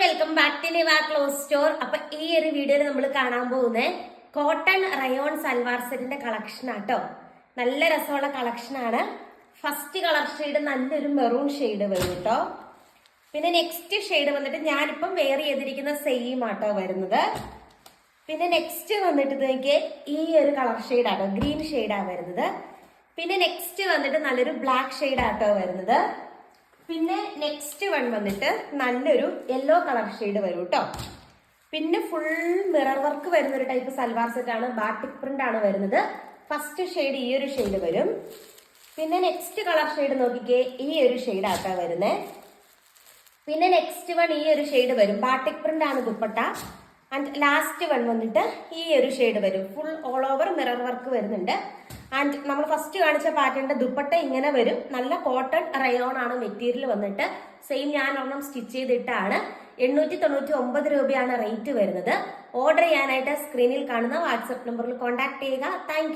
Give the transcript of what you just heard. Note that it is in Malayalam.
Welcome back to Niva cloth store. അപ്പൊ ഈ ഒരു വീഡിയോയിൽ നമ്മൾ കാണാൻ പോകുന്നത് കോട്ടൺ റയോൺ സൽവാർ സെറ്റിന്റെ കളക്ഷൻ ആട്ടോ. നല്ല രസമുള്ള കളക്ഷൻ ആണ്. ഫസ്റ്റ് കളർ ഷെയ്ഡ് നല്ലൊരു മെറൂൺ ഷെയ്ഡ് വരും കേട്ടോ. പിന്നെ നെക്സ്റ്റ് ഷെയ്ഡ് വന്നിട്ട് ഞാനിപ്പം വെയർ ചെയ്തിരിക്കുന്ന സെയിം ആട്ടോ വരുന്നത്. പിന്നെ നെക്സ്റ്റ് വന്നിട്ട് ഇതൊക്കെ ഈ ഒരു കളർ ഷെയ്ഡാട്ടോ, ഗ്രീൻ ഷെയ്ഡാണ് വരുന്നത്. പിന്നെ നെക്സ്റ്റ് വന്നിട്ട് നല്ലൊരു ബ്ലാക്ക് ഷെയ്ഡാട്ടോ വരുന്നത്. പിന്നെ നെക്സ്റ്റ് വൺ വന്നിട്ട് നല്ലൊരു യെല്ലോ കളർ ഷെയ്ഡ് വരും കേട്ടോ. പിന്നെ ഫുൾ മിറർ വർക്ക് വരുന്ന ഒരു ടൈപ്പ് സൽവാർ സെറ്റ് ആണ്. ബാട്ടിക് പ്രിന്റ് ആണ് വരുന്നത്. ഫസ്റ്റ് ഷെയ്ഡ് ഈ ഒരു ഷെയ്ഡ് വരും. പിന്നെ നെക്സ്റ്റ് കളർ ഷെയ്ഡ് നോക്കിക്കേ, ഈ ഒരു ഷെയ്ഡ് ആട്ടാ വരുന്നത്. പിന്നെ നെക്സ്റ്റ് വൺ ഈ ഒരു ഷെയ്ഡ് വരും. ബാട്ടിക് പ്രിന്റ് ആണ് ദുപ്പട്ട. ആൻഡ് ലാസ്റ്റ് വൺ വന്നിട്ട് ഈ ഒരു ഷെയ്ഡ് വരും. Full all over mirror work വരുന്നുണ്ട്. ആൻഡ് നമ്മൾ ഫസ്റ്റ് കാണിച്ച പാറ്റേണിന്റെ ദുപ്പട്ട ഇങ്ങനെ വരും. നല്ല കോട്ടൺ റയോൺ ആണ് മെറ്റീരിയൽ വന്നിട്ട്. സെയിം ഞാൻ ഒരെണ്ണം സ്റ്റിച്ച് ചെയ്തിട്ടാണ്. 899 രൂപയാണ് റേറ്റ് വരുന്നത്. ഓർഡർ ചെയ്യാനായിട്ട് സ്ക്രീനിൽ കാണുന്ന വാട്സപ്പ് നമ്പറിൽ കോൺടാക്ട് ചെയ്യുക. താങ്ക്